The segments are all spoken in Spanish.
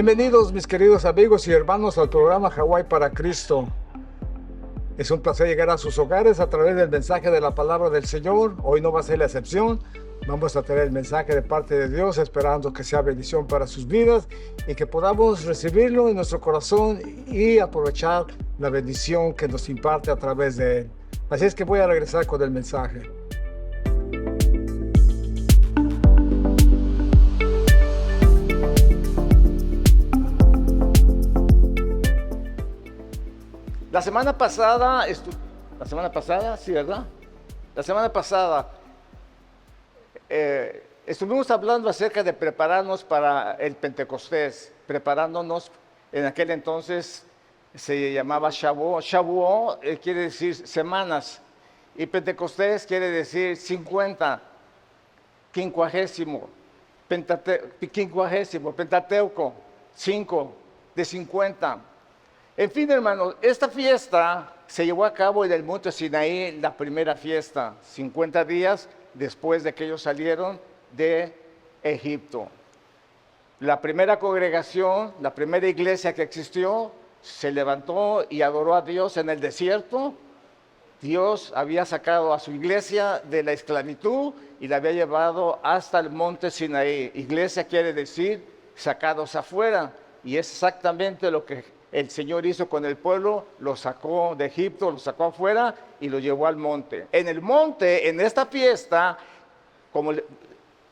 Bienvenidos mis queridos amigos y hermanos al programa Hawái para Cristo. Es un placer llegar a sus hogares a través del mensaje de la palabra del Señor. Hoy no va a ser la excepción. Vamos a tener el mensaje de parte de Dios, esperando que sea bendición para sus vidas y que podamos recibirlo en nuestro corazón y aprovechar la bendición que nos imparte a través de él. Así es que voy a regresar con el mensaje. La semana pasada, sí, ¿verdad? La semana pasada estuvimos hablando acerca de prepararnos para el Pentecostés, preparándonos. En aquel entonces se llamaba Shavuot. Shavuot quiere decir semanas y Pentecostés quiere decir 50, quincuagésimo, Pentateuco, 5 de 50. En fin, hermanos, esta fiesta se llevó a cabo en el monte Sinaí, la primera fiesta, 50 días después de que ellos salieron de Egipto. La primera congregación, la primera iglesia que existió, se levantó y adoró a Dios en el desierto. Dios había sacado a su iglesia de la esclavitud y la había llevado hasta el monte Sinaí. Iglesia quiere decir sacados afuera, y es exactamente lo que el Señor hizo con el pueblo. Lo sacó de Egipto, lo sacó afuera y lo llevó al monte. En el monte, en esta fiesta, como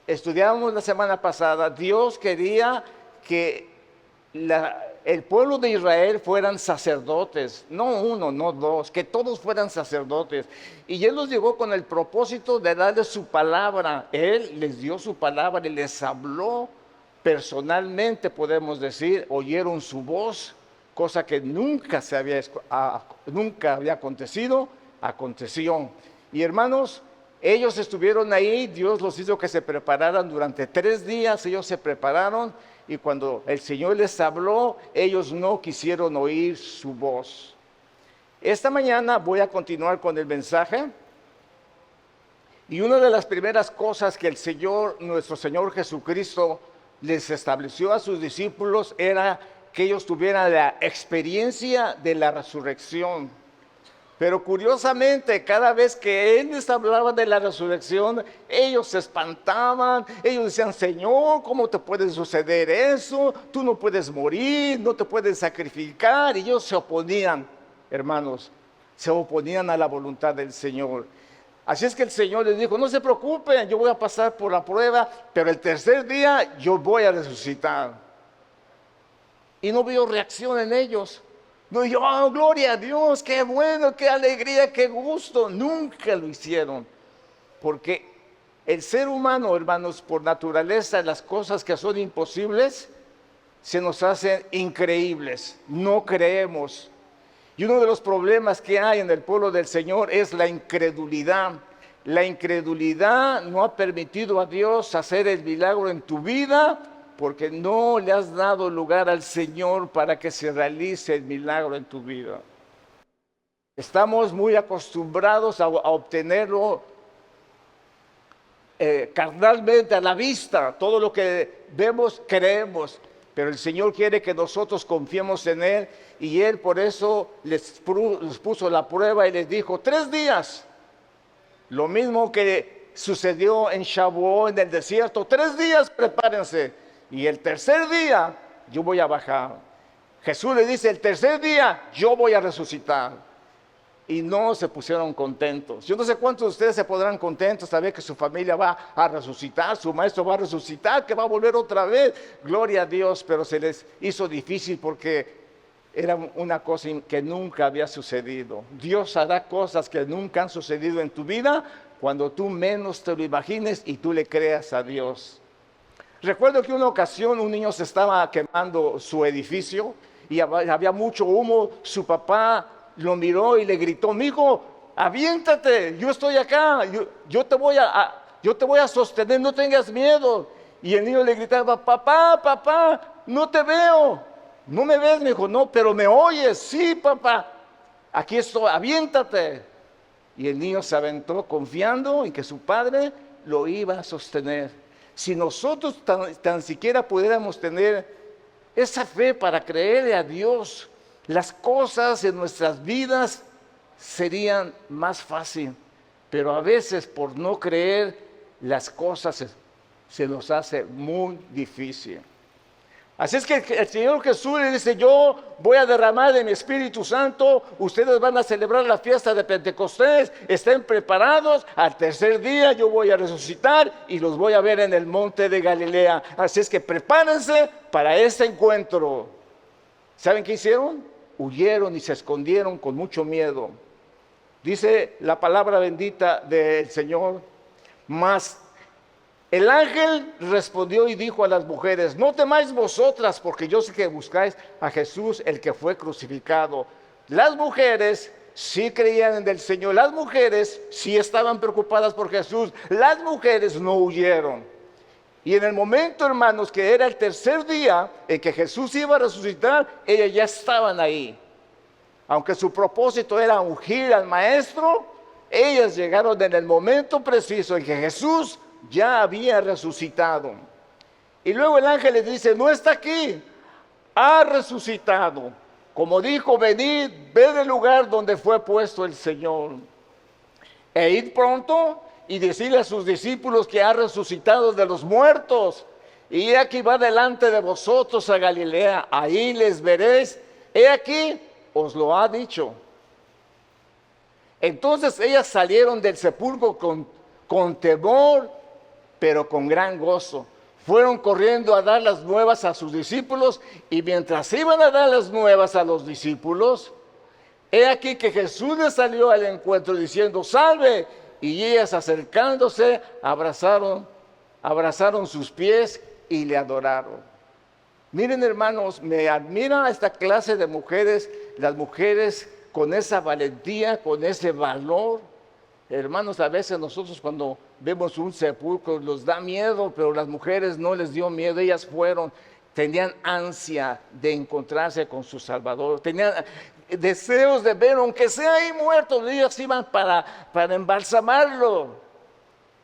estudiábamos la semana pasada, Dios quería que el pueblo de Israel fueran sacerdotes, no uno, no dos, que todos fueran sacerdotes. Y Él los llevó con el propósito de darles su palabra. Él les dio su palabra y les habló personalmente, podemos decir, oyeron su voz. Cosa que nunca había acontecido, aconteció. Y hermanos, ellos estuvieron ahí, Dios los hizo que se prepararan durante 3 días, ellos se prepararon, y cuando el Señor les habló, ellos no quisieron oír su voz. Esta mañana voy a continuar con el mensaje, y una de las primeras cosas que el Señor, nuestro Señor Jesucristo, les estableció a sus discípulos era que ellos tuvieran la experiencia de la resurrección. Pero curiosamente, cada vez que Él les hablaba de la resurrección, ellos se espantaban, ellos decían: Señor, ¿cómo te puede suceder eso? Tú no puedes morir, no te puedes sacrificar. Y ellos se oponían, hermanos, se oponían a la voluntad del Señor. Así es que el Señor les dijo: no se preocupen, yo voy a pasar por la prueba, pero el tercer día yo voy a resucitar. Y no vio reacción en ellos. No dijo: oh, gloria a Dios, qué bueno, qué alegría, qué gusto. Nunca lo hicieron. Porque el ser humano, hermanos, por naturaleza, las cosas que son imposibles se nos hacen increíbles. No creemos. Y uno de los problemas que hay en el pueblo del Señor es la incredulidad. La incredulidad no ha permitido a Dios hacer el milagro en tu vida, porque no le has dado lugar al Señor para que se realice el milagro en tu vida. Estamos muy acostumbrados a obtenerlo carnalmente, a la vista. Todo lo que vemos, creemos. Pero el Señor quiere que nosotros confiemos en Él, y Él por eso les puso la prueba y les dijo: 3 días. Lo mismo que sucedió en Shavuot, en el desierto. 3 días, prepárense. Y el tercer día yo voy a bajar. Jesús le dice: el tercer día yo voy a resucitar. Y no se pusieron contentos. Yo no sé cuántos de ustedes se podrán contentos saber que su familia va a resucitar, su maestro va a resucitar, que va a volver otra vez. Gloria a Dios, pero se les hizo difícil porque era una cosa que nunca había sucedido. Dios hará cosas que nunca han sucedido en tu vida cuando tú menos te lo imagines y tú le creas a Dios. Recuerdo que una ocasión un niño se estaba quemando su edificio y había mucho humo. Su papá lo miró y le gritó: mijo, aviéntate, yo estoy acá, yo te voy a sostener, no tengas miedo. Y el niño le gritaba: papá, no te veo. ¿No me ves? Me dijo: no, pero me oyes. Sí, papá, aquí estoy, aviéntate. Y el niño se aventó confiando en que su padre lo iba a sostener. Si nosotros tan siquiera pudiéramos tener esa fe para creerle a Dios, las cosas en nuestras vidas serían más fácil. Pero a veces por no creer, las cosas se nos hace muy difícil. Así es que el Señor Jesús le dice, yo voy a derramar de mi Espíritu Santo, ustedes van a celebrar la fiesta de Pentecostés, estén preparados, al tercer día yo voy a resucitar y los voy a ver en el monte de Galilea. Así es que prepárense para este encuentro. ¿Saben qué hicieron? Huyeron y se escondieron con mucho miedo. Dice la palabra bendita del Señor, mas el ángel respondió y dijo a las mujeres, no temáis vosotras, porque yo sé que buscáis a Jesús, el que fue crucificado. Las mujeres sí creían en el Señor, las mujeres sí estaban preocupadas por Jesús, las mujeres no huyeron. Y en el momento, hermanos, que era el tercer día en que Jesús iba a resucitar, ellas ya estaban ahí. Aunque su propósito era ungir al Maestro, ellas llegaron en el momento preciso en que Jesús ya había resucitado. Y luego el ángel les dice, no está aquí, ha resucitado. Como dijo, venid, ved el lugar donde fue puesto el Señor. E id pronto y decirle a sus discípulos que ha resucitado de los muertos. Y he aquí va delante de vosotros a Galilea, ahí les veréis. He aquí, os lo ha dicho. Entonces ellas salieron del sepulcro con temor, pero con gran gozo. Fueron corriendo a dar las nuevas a sus discípulos, y mientras iban a dar las nuevas a los discípulos, he aquí que Jesús les salió al encuentro diciendo, salve, y ellas acercándose, abrazaron sus pies y le adoraron. Miren, hermanos, me admira esta clase de mujeres, las mujeres con esa valentía, con ese valor. Hermanos, a veces nosotros cuando vemos un sepulcro nos da miedo, pero las mujeres no les dio miedo, ellas fueron, tenían ansia de encontrarse con su Salvador, tenían deseos de ver, aunque sea ahí muerto, ellas iban para embalsamarlo,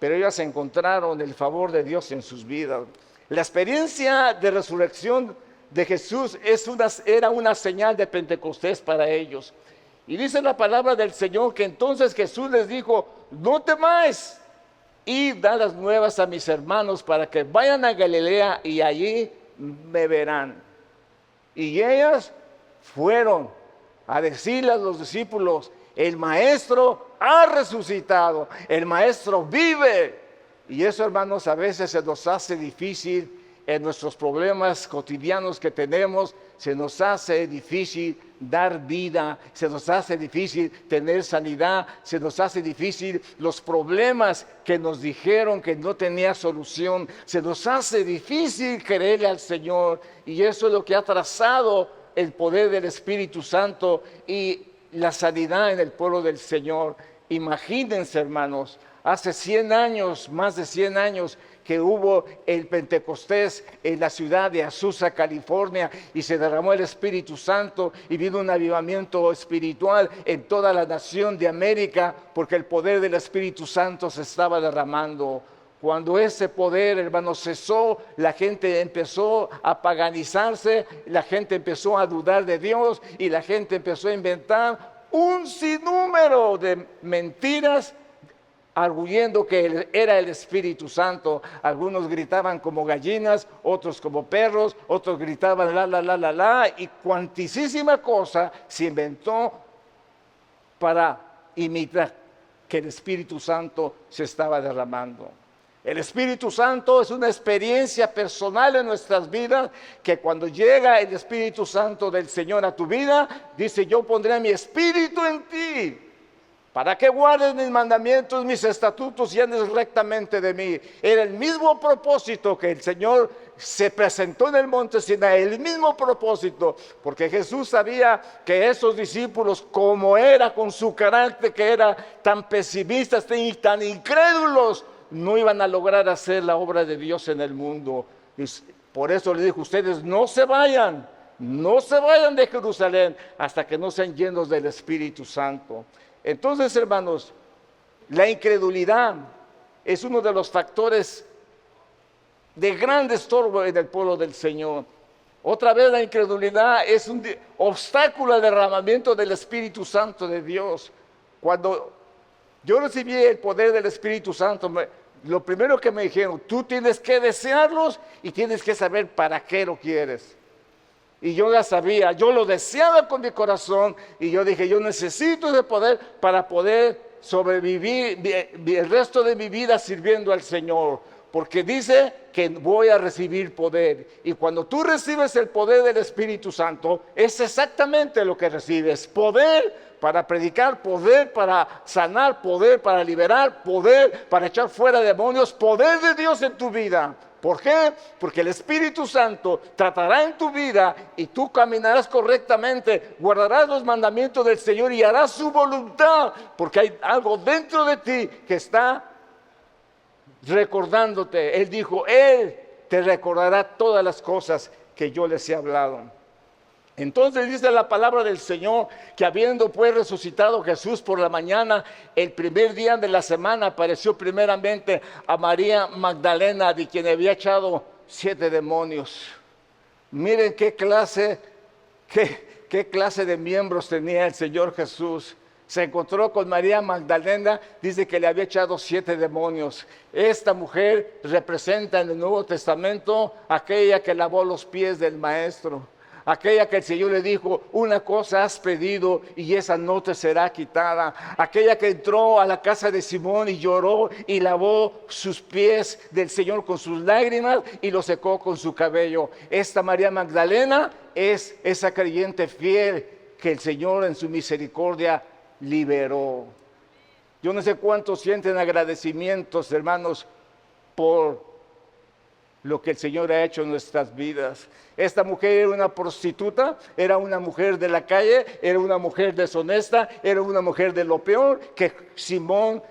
pero ellas encontraron el favor de Dios en sus vidas. La experiencia de resurrección de Jesús era una señal de Pentecostés para ellos. Y dice la palabra del Señor que entonces Jesús les dijo, no temáis, id, dad las nuevas a mis hermanos para que vayan a Galilea y allí me verán. Y ellas fueron a decirle a los discípulos, el Maestro ha resucitado, el Maestro vive. Y eso, hermanos, a veces se nos hace difícil en nuestros problemas cotidianos que tenemos, se nos hace difícil dar vida, se nos hace difícil tener sanidad, se nos hace difícil los problemas que nos dijeron que no tenía solución, se nos hace difícil creerle al Señor, y eso es lo que ha trazado el poder del Espíritu Santo y la sanidad en el pueblo del Señor. Imagínense, hermanos, hace 100 años, más de 100 años, que hubo el Pentecostés en la ciudad de Azusa, California, y se derramó el Espíritu Santo y vino un avivamiento espiritual en toda la nación de América, porque el poder del Espíritu Santo se estaba derramando. Cuando ese poder, hermanos, cesó, la gente empezó a paganizarse, la gente empezó a dudar de Dios y la gente empezó a inventar un sinnúmero de mentiras, arguyendo que era el Espíritu Santo. Algunos gritaban como gallinas, otros como perros, otros gritaban la, y cuantísima cosa se inventó para imitar que el Espíritu Santo se estaba derramando. El Espíritu Santo es una experiencia personal en nuestras vidas, que cuando llega el Espíritu Santo del Señor a tu vida, dice, yo pondré mi Espíritu en ti, para que guardes mis mandamientos, mis estatutos y andes rectamente de mí. Era el mismo propósito que el Señor se presentó en el monte Sinaí, el mismo propósito, porque Jesús sabía que esos discípulos, como era con su carácter, que era tan pesimistas y tan incrédulos, no iban a lograr hacer la obra de Dios en el mundo. Y por eso le dijo, ustedes no se vayan de Jerusalén hasta que no sean llenos del Espíritu Santo. Entonces, hermanos, la incredulidad es uno de los factores de gran estorbo en el pueblo del Señor. Otra vez la incredulidad es un obstáculo al derramamiento del Espíritu Santo de Dios. Cuando yo recibí el poder del Espíritu Santo, lo primero que me dijeron, tú tienes que desearlos y tienes que saber para qué lo quieres. Y yo ya sabía, yo lo deseaba con mi corazón y yo dije, yo necesito ese poder para poder sobrevivir el resto de mi vida sirviendo al Señor. Porque dice que voy a recibir poder. Y cuando tú recibes el poder del Espíritu Santo, es exactamente lo que recibes. Poder para predicar, poder para sanar, poder para liberar, poder para echar fuera demonios, poder de Dios en tu vida. ¿Por qué? Porque el Espíritu Santo tratará en tu vida y tú caminarás correctamente, guardarás los mandamientos del Señor y harás su voluntad, porque hay algo dentro de ti que está recordándote. Él dijo, Él te recordará todas las cosas que yo les he hablado. Entonces dice la palabra del Señor que habiendo pues resucitado Jesús por la mañana, el primer día de la semana apareció primeramente a María Magdalena, de quien había echado 7 demonios. Miren qué clase de miembros tenía el Señor Jesús. Se encontró con María Magdalena, dice que le había echado 7 demonios. Esta mujer representa en el Nuevo Testamento aquella que lavó los pies del Maestro. Aquella que el Señor le dijo, una cosa has pedido y esa no te será quitada. Aquella que entró a la casa de Simón y lloró y lavó sus pies del Señor con sus lágrimas y lo secó con su cabello. Esta María Magdalena es esa creyente fiel que el Señor en su misericordia liberó. Yo no sé cuántos sienten agradecimientos, hermanos, por lo que el Señor ha hecho en nuestras vidas. Esta mujer era una prostituta, era una mujer de la calle, era una mujer deshonesta, era una mujer de lo peor que Simón,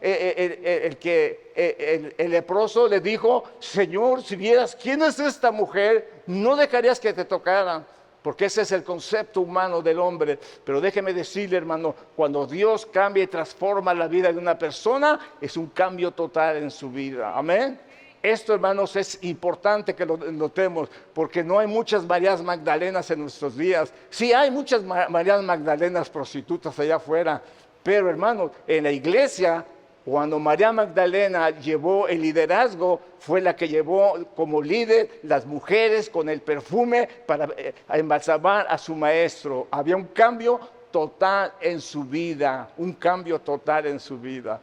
el leproso le dijo, Señor, si vieras quién es esta mujer, no dejarías que te tocara. Porque ese es el concepto humano del hombre. Pero déjeme decirle, hermano, cuando Dios cambia y transforma la vida de una persona, es un cambio total en su vida. Amén. Esto, hermanos, es importante que lo notemos, porque no hay muchas Marías Magdalenas en nuestros días. Sí hay muchas Marías Magdalenas prostitutas allá afuera, pero, hermanos, en la iglesia, cuando María Magdalena llevó el liderazgo, fue la que llevó como líder las mujeres con el perfume para embalsamar a su maestro. Había un cambio total en su vida, un cambio total en su vida.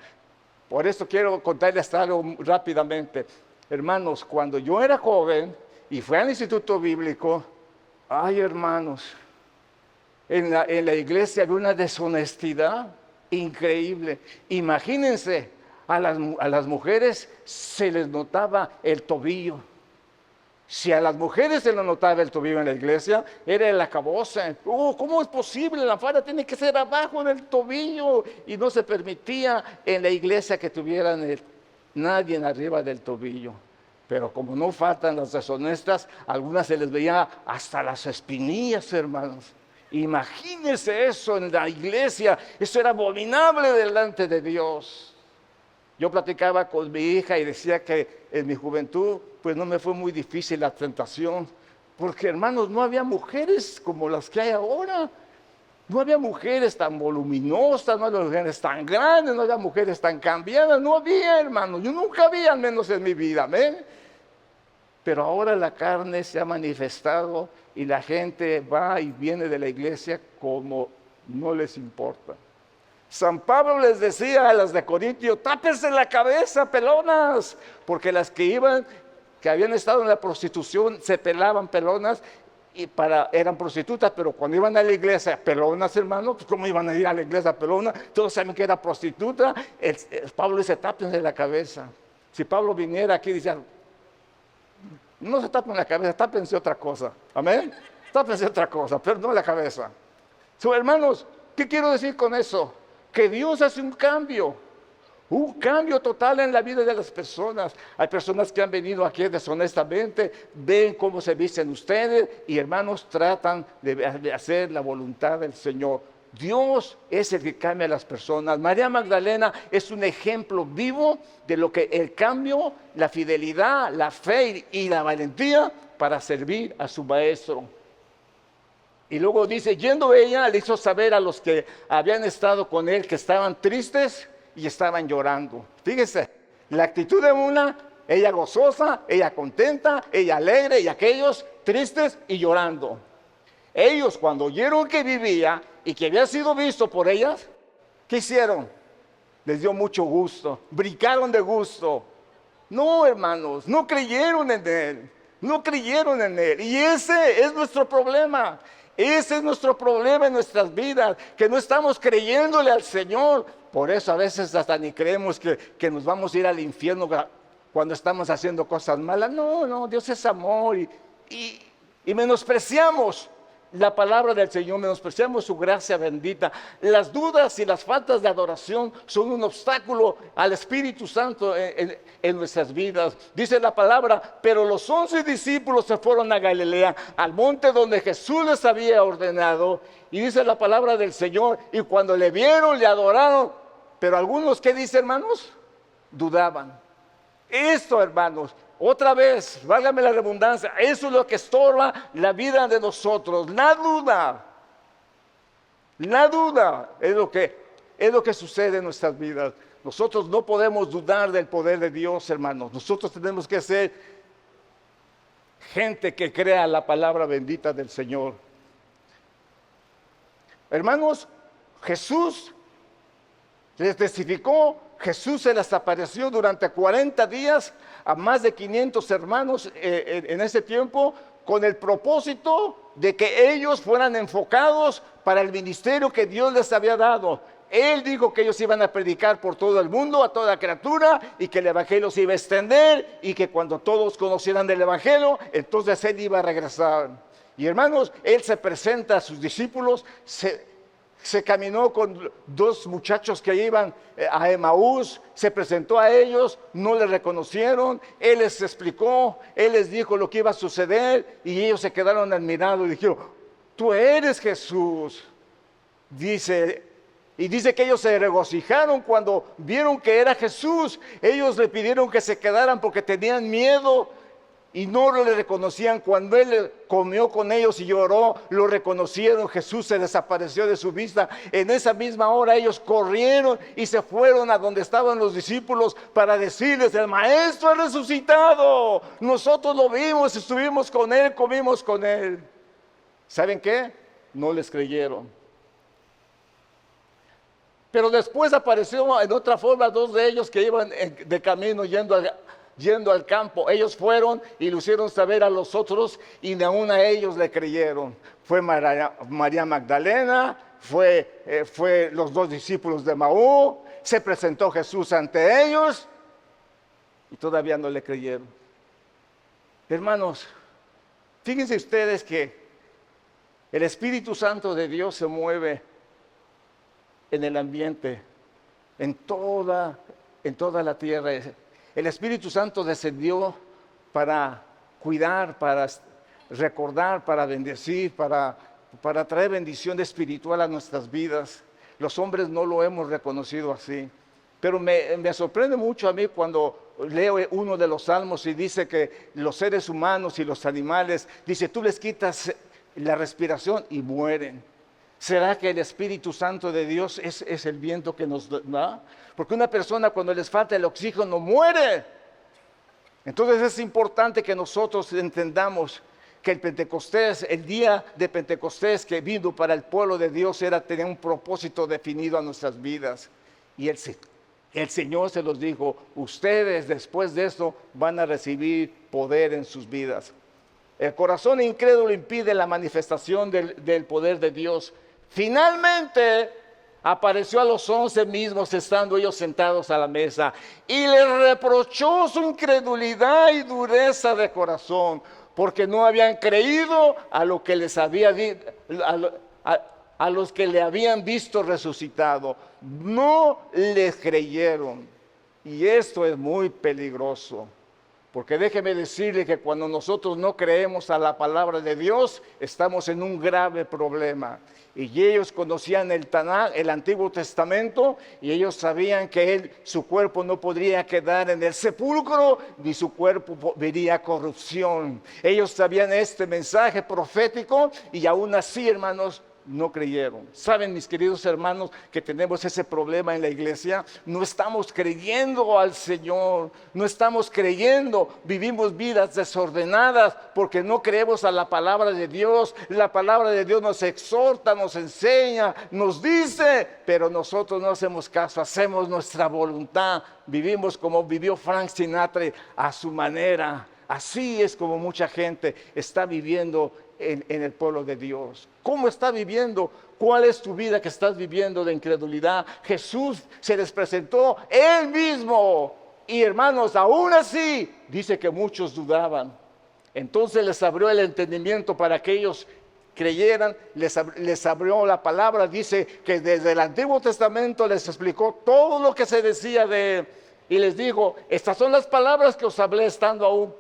Por eso quiero contarles algo rápidamente. Hermanos, cuando yo era joven y fui al instituto bíblico, ay hermanos, en la iglesia había una deshonestidad increíble. Imagínense, a las mujeres se les notaba el tobillo. Si a las mujeres se les notaba el tobillo en la iglesia, era el acabose. ¿Cómo es posible? La falda tiene que ser abajo del tobillo. Y no se permitía en la iglesia que tuvieran nadie arriba del tobillo. Pero como no faltan las deshonestas, algunas se les veía hasta las espinillas, hermanos. Imagínense eso en la iglesia. Eso era abominable delante de Dios. Yo platicaba con mi hija y decía que en mi juventud pues no me fue muy difícil la tentación, porque hermanos, no había mujeres como las que hay ahora. No había mujeres tan voluminosas, no había mujeres tan grandes, no había mujeres tan cambiadas, no había, hermanos. Yo nunca vi, al menos en mi vida, ¿amén? Pero ahora la carne se ha manifestado y la gente va y viene de la iglesia como no les importa. San Pablo les decía a las de Corintio, tápense la cabeza, pelonas, porque las que habían estado en la prostitución, se pelaban pelonas eran prostitutas, pero cuando iban a la iglesia pelonas, hermano, pues ¿cómo iban a ir a la iglesia pelona? Todos saben que era prostituta. Pablo dice, tápense la cabeza. Si Pablo viniera aquí, dice, no se tapen la cabeza, tápense otra cosa. Amén. Tápense otra cosa, pero no la cabeza. Hermanos, ¿qué quiero decir con eso? Que Dios hace un cambio total en la vida de las personas. Hay personas que han venido aquí deshonestamente, ven cómo se visten ustedes y hermanos tratan de hacer la voluntad del Señor. Dios es el que cambia a las personas. María Magdalena es un ejemplo vivo de lo que el cambio, la fidelidad, la fe y la valentía para servir a su maestro. Y luego dice, yendo ella, le hizo saber a los que habían estado con él que estaban tristes y estaban llorando. Fíjese, la actitud de una, ella gozosa, ella contenta, ella alegre, y aquellos tristes y llorando. Ellos, cuando oyeron que vivía y que había sido visto por ellas, ¿qué hicieron? Les dio mucho gusto, brincaron de gusto. No, hermanos, no creyeron en él, no creyeron en él. Y ese es nuestro problema. Ese es nuestro problema en nuestras vidas, que no estamos creyéndole al Señor. Por eso a veces hasta ni creemos que nos vamos a ir al infierno cuando estamos haciendo cosas malas. No, Dios es amor y menospreciamos la palabra del Señor, menospreciamos su gracia bendita. Las dudas y las faltas de adoración son un obstáculo al Espíritu Santo en nuestras vidas. Dice la palabra, pero los 11 discípulos se fueron a Galilea, al monte donde Jesús les había ordenado. Y dice la palabra del Señor, y cuando le vieron, le adoraron. Pero algunos, ¿qué dice, hermanos? Dudaban. Esto, hermanos, otra vez, válgame la redundancia, eso es lo que estorba la vida de nosotros. La duda es lo que sucede en nuestras vidas. Nosotros no podemos dudar del poder de Dios, hermanos. Nosotros tenemos que ser gente que crea la palabra bendita del Señor. Hermanos, Jesús les testificó. Jesús se les apareció durante 40 días a más de 500 hermanos en ese tiempo, con el propósito de que ellos fueran enfocados para el ministerio que Dios les había dado. Él dijo que ellos iban a predicar por todo el mundo, a toda criatura, y que el evangelio se iba a extender, y que cuando todos conocieran del evangelio, entonces Él iba a regresar. Y hermanos, Él se presenta a sus discípulos, se caminó con dos muchachos que iban a Emaús, se presentó a ellos, no le reconocieron, Él les explicó, Él les dijo lo que iba a suceder, y ellos se quedaron admirados y dijeron, tú eres Jesús. Dice que ellos se regocijaron cuando vieron que era Jesús. Ellos le pidieron que se quedaran porque tenían miedo y no le reconocían. Cuando Él comió con ellos y lloró, lo reconocieron. Jesús se desapareció de su vista. En esa misma hora ellos corrieron y se fueron a donde estaban los discípulos para decirles, el Maestro ha resucitado. Nosotros lo vimos, estuvimos con Él, comimos con Él. ¿Saben qué? No les creyeron. Pero después apareció en otra forma dos de ellos que iban de camino yendo al campo. Ellos fueron y lo hicieron saber a los otros y ni aún a ellos le creyeron. Fue María Magdalena, fue los dos discípulos de Maú, se presentó Jesús ante ellos y todavía no le creyeron. Hermanos, fíjense ustedes que el Espíritu Santo de Dios se mueve en el ambiente, en toda la tierra. El Espíritu Santo descendió para cuidar, para recordar, para bendecir, para traer bendición espiritual a nuestras vidas. Los hombres no lo hemos reconocido así. Pero me sorprende mucho a mí cuando leo uno de los salmos y dice que los seres humanos y los animales, dice, tú les quitas la respiración y mueren. ¿Será que el Espíritu Santo de Dios es el viento que nos da? Porque una persona cuando les falta el oxígeno muere. Entonces es importante que nosotros entendamos que el Pentecostés, el día de Pentecostés que vino para el pueblo de Dios tenía un propósito definido a nuestras vidas. Y el Señor se los dijo, ustedes después de esto van a recibir poder en sus vidas. El corazón incrédulo impide la manifestación del poder de Dios. Finalmente apareció a los 11 mismos estando ellos sentados a la mesa y les reprochó su incredulidad y dureza de corazón porque no habían creído a lo que les había a los que le habían visto resucitado. No les creyeron y esto es muy peligroso. Porque déjeme decirle que cuando nosotros no creemos a la palabra de Dios, estamos en un grave problema. Y ellos conocían el Tanaj, el Antiguo Testamento, y ellos sabían que su cuerpo no podría quedar en el sepulcro, ni su cuerpo vería corrupción. Ellos sabían este mensaje profético, y aún así, hermanos, no creyeron. Saben, mis queridos hermanos, que tenemos ese problema en la iglesia. No estamos creyendo al Señor, no estamos creyendo, vivimos vidas desordenadas porque no creemos a la palabra de Dios. La palabra de Dios nos exhorta, nos enseña, nos dice, pero nosotros no hacemos caso, hacemos nuestra voluntad, vivimos como vivió Frank Sinatra a su manera. Así es como mucha gente está viviendo en el pueblo de Dios. ¿Cómo está viviendo? ¿Cuál es tu vida que estás viviendo de incredulidad? Jesús se les presentó Él mismo. Y hermanos, aún así, dice que muchos dudaban. Entonces les abrió el entendimiento para que ellos creyeran, les abrió la palabra. Dice que desde el Antiguo Testamento les explicó todo lo que se decía de Él. Y les dijo, estas son las palabras que os hablé estando aún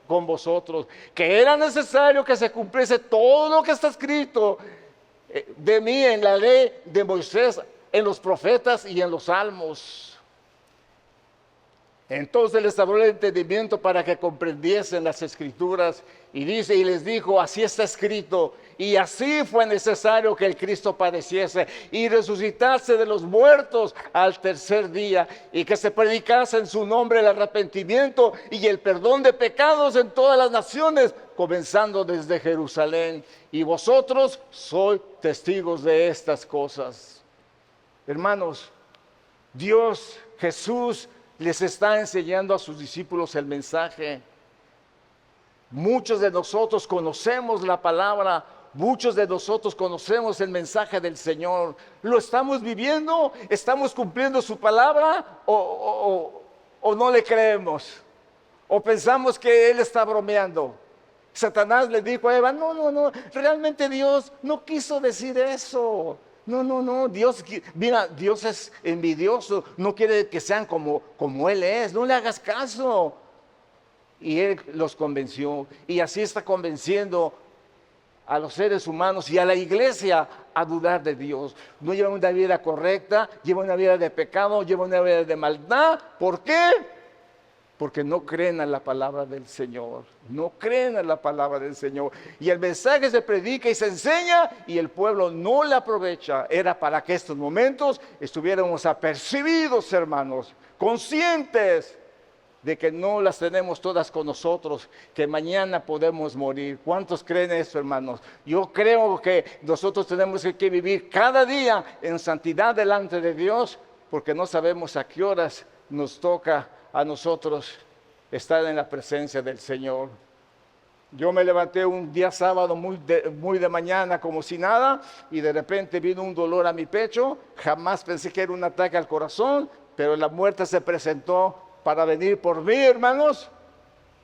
con vosotros, que era necesario que se cumpliese todo lo que está escrito de mí en la ley de Moisés, en los profetas y en los salmos. Entonces les abrió el entendimiento para que comprendiesen las escrituras. Y dice, y les dijo, así está escrito, y así fue necesario que el Cristo padeciese y resucitase de los muertos al tercer día, y que se predicase en su nombre el arrepentimiento y el perdón de pecados en todas las naciones, comenzando desde Jerusalén. Y vosotros sois testigos de estas cosas. Hermanos, Dios, Jesús, les está enseñando a sus discípulos el mensaje. Muchos de nosotros conocemos la palabra, muchos de nosotros conocemos el mensaje del Señor. ¿Lo estamos viviendo? ¿Estamos cumpliendo su palabra? ¿O no le creemos? ¿O pensamos que Él está bromeando? Satanás le dijo a Eva, no, realmente Dios no quiso decir eso. No, Dios es envidioso, no quiere que sean como Él es, no le hagas caso. Y Él los convenció, y así está convenciendo a los seres humanos y a la iglesia a dudar de Dios. No llevan una vida correcta, llevan una vida de pecado, llevan una vida de maldad. ¿Por qué? Porque no creen a la palabra del Señor, no creen a la palabra del Señor. Y el mensaje se predica y se enseña y el pueblo no la aprovecha. Era para que estos momentos estuviéramos apercibidos, hermanos, conscientes de que no las tenemos todas con nosotros, que mañana podemos morir. ¿Cuántos creen eso, hermanos? Yo creo que nosotros tenemos que vivir cada día en santidad delante de Dios, porque no sabemos a qué horas nos toca a nosotros estar en la presencia del Señor. Yo me levanté un día sábado muy de mañana como si nada, y de repente vino un dolor a mi pecho. Jamás pensé que era un ataque al corazón, pero la muerte se presentó para venir por mí, hermanos,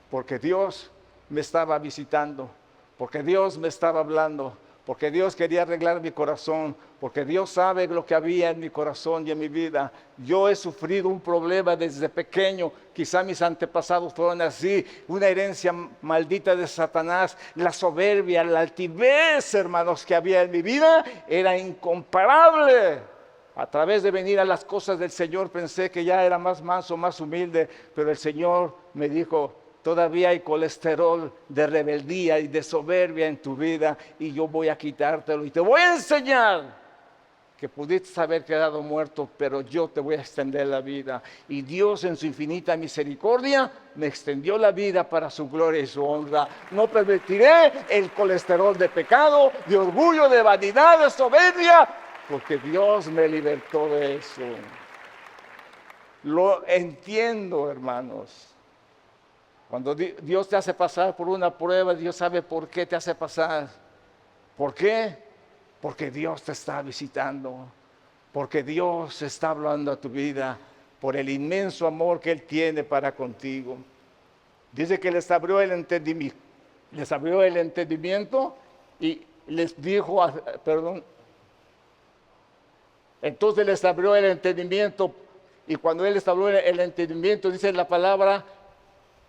porque Dios me estaba visitando, porque Dios me estaba hablando, porque Dios quería arreglar mi corazón, porque Dios sabe lo que había en mi corazón y en mi vida. Yo he sufrido un problema desde pequeño, quizá mis antepasados fueron así, una herencia maldita de Satanás, la soberbia, la altivez, hermanos, que había en mi vida, era incomparable. A través de venir a las cosas del Señor pensé que ya era más manso, más humilde, pero el Señor me dijo, todavía hay colesterol de rebeldía y de soberbia en tu vida y yo voy a quitártelo y te voy a enseñar que pudiste haber quedado muerto, pero yo te voy a extender la vida. Y Dios en su infinita misericordia me extendió la vida para su gloria y su honra. No permitiré el colesterol de pecado, de orgullo, de vanidad, de soberbia, porque Dios me libertó de eso. Lo entiendo, hermanos. Cuando Dios te hace pasar por una prueba, Dios sabe por qué te hace pasar. ¿Por qué? Porque Dios te está visitando. Porque Dios está hablando a tu vida. Por el inmenso amor que Él tiene para contigo. Dice que les abrió el entendimiento. Les abrió el entendimiento y les dijo, entonces les abrió el entendimiento, y cuando Él les abrió el entendimiento, dice la palabra,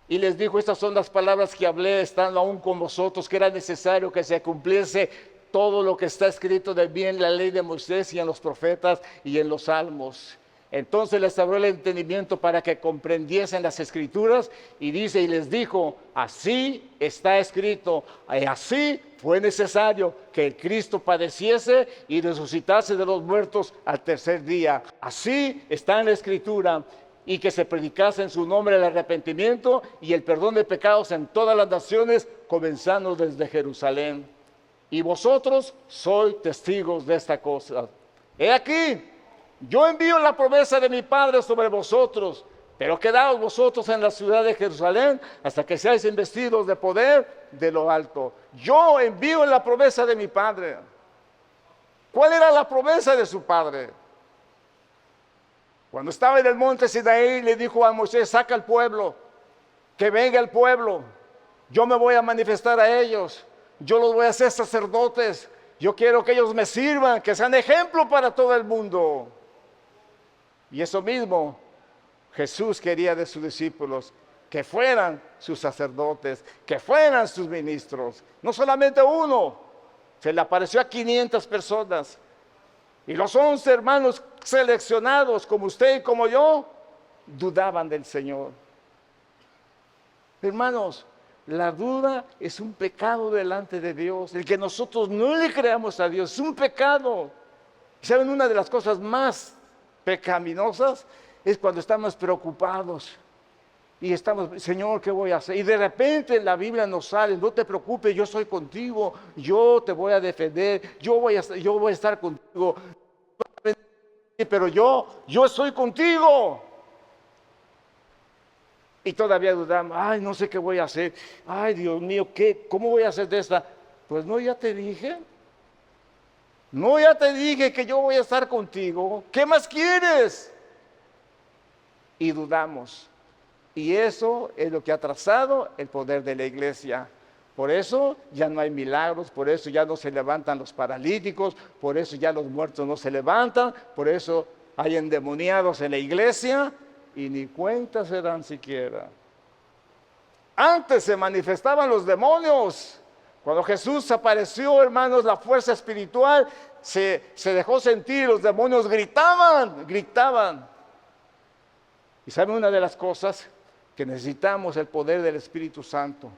Y les dijo, estas son las palabras que hablé estando aún con vosotros, que era necesario que se cumpliese todo lo que está escrito de mí en la ley de Moisés y en los profetas y en los salmos. Entonces les abrió el entendimiento para que comprendiesen las escrituras y dice, y les dijo, así está escrito, y así fue necesario que el Cristo padeciese y resucitase de los muertos al tercer día. Así está en la escritura, y que se predicase en su nombre el arrepentimiento y el perdón de pecados en todas las naciones, comenzando desde Jerusalén. Y vosotros sois testigos de esta cosa. He aquí, yo envío la promesa de mi Padre sobre vosotros, pero quedaos vosotros en la ciudad de Jerusalén hasta que seáis investidos de poder de lo alto. Yo envío la promesa de mi Padre. ¿Cuál era la promesa de su Padre? Cuando estaba en el monte Sinaí, le dijo a Moisés, saca al pueblo, que venga el pueblo. Yo me voy a manifestar a ellos. Yo los voy a hacer sacerdotes. Yo quiero que ellos me sirvan, que sean ejemplo para todo el mundo. Y eso mismo Jesús quería de sus discípulos, que fueran sus sacerdotes, que fueran sus ministros. No solamente uno, se le apareció a 500 personas. Y los 11 hermanos seleccionados, como usted y como yo, dudaban del Señor. Hermanos, la duda es un pecado delante de Dios. El que nosotros no le creamos a Dios es un pecado. ¿Saben? Una de las cosas más pecaminosas es cuando estamos preocupados y estamos, Señor, ¿qué voy a hacer? Y de repente en la Biblia nos sale, no te preocupes, yo soy contigo, yo te voy a defender, yo voy a estar contigo, pero yo estoy contigo. Y todavía dudamos, ay, no sé qué voy a hacer, ay, Dios mío, ¿cómo voy a hacer de esta? Pues no, ya te dije. No, ya te dije que yo voy a estar contigo. ¿Qué más quieres? Y dudamos. Y eso es lo que ha trazado el poder de la iglesia. Por eso ya no hay milagros, por eso ya no se levantan los paralíticos, por eso ya los muertos no se levantan, por eso hay endemoniados en la iglesia y ni cuenta se dan siquiera. Antes se manifestaban los demonios. Cuando Jesús apareció, hermanos, la fuerza espiritual se dejó sentir, los demonios gritaban. Y ¿saben una de las cosas? Que necesitamos el poder del Espíritu Santo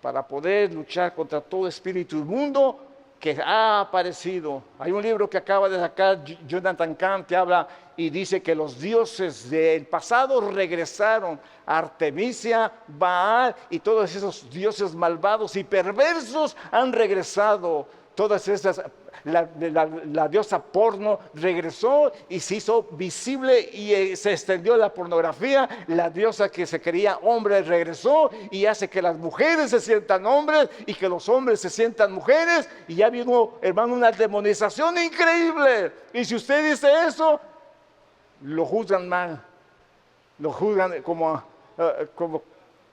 para poder luchar contra todo espíritu inmundo que ha aparecido. Hay un libro que acaba de sacar Jonathan Cahn que habla y dice que los dioses del pasado regresaron. Artemisia, Baal y todos esos dioses malvados y perversos han regresado. Todas esas, la diosa porno regresó y se hizo visible y se extendió la pornografía. La diosa que se creía hombre regresó y hace que las mujeres se sientan hombres y que los hombres se sientan mujeres. Y ya vino, hermano, una demonización increíble. Y si usted dice eso, lo juzgan mal, lo juzgan como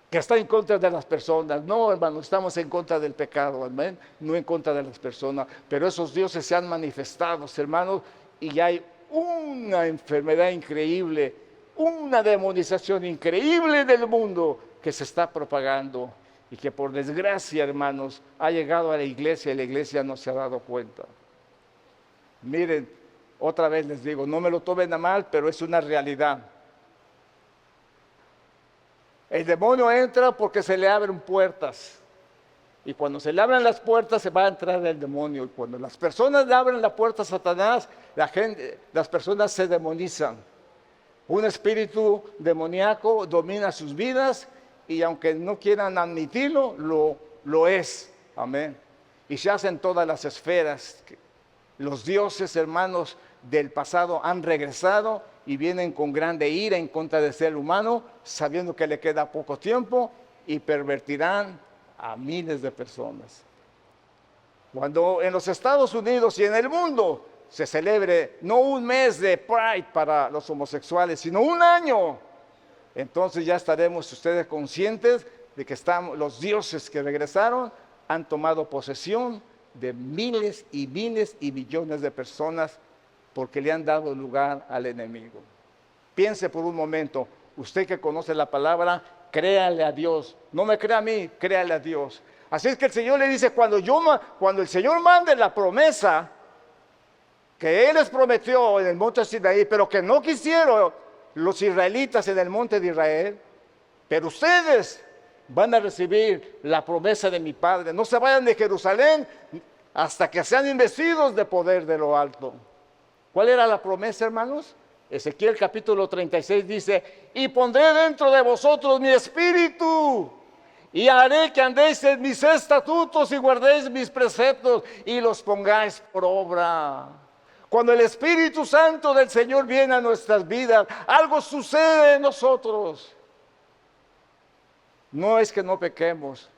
que está en contra de las personas. No, hermano, estamos en contra del pecado, amén, no en contra de las personas. Pero esos dioses se han manifestado, hermanos, y hay una enfermedad increíble, una demonización increíble del mundo que se está propagando y que por desgracia, hermanos, ha llegado a la iglesia y la iglesia no se ha dado cuenta. Miren, otra vez les digo, no me lo tomen a mal, pero es una realidad. El demonio entra porque se le abren puertas. Y cuando se le abren las puertas se va a entrar el demonio. Y cuando las personas le abren la puerta a Satanás, las personas se demonizan. Un espíritu demoníaco domina sus vidas y aunque no quieran admitirlo, lo es. Amén. Y se hacen todas las esferas. Los dioses, hermanos, del pasado han regresado y vienen con grande ira en contra del ser humano, sabiendo que le queda poco tiempo y pervertirán a miles de personas. Cuando en los Estados Unidos y en el mundo se celebre no un mes de Pride para los homosexuales, sino un año, entonces ya estaremos ustedes conscientes de que los dioses que regresaron han tomado posesión de miles y miles y millones de personas porque le han dado lugar al enemigo. Piense por un momento, Usted que conoce la palabra, créale a Dios. No me crea a mí, créale a Dios. Así es que el Señor le dice, cuando el Señor mande la promesa que Él les prometió en el monte Sinaí, pero que no quisieron los israelitas en el monte de Israel, pero ustedes van a recibir la promesa de mi Padre. No se vayan de Jerusalén hasta que sean investidos de poder de lo alto. ¿Cuál era la promesa, hermanos? Ezequiel capítulo 36 dice, y pondré dentro de vosotros mi espíritu, y haré que andéis en mis estatutos y guardéis mis preceptos y los pongáis por obra. Cuando el Espíritu Santo del Señor viene a nuestras vidas, algo sucede en nosotros. No es que no pequemos,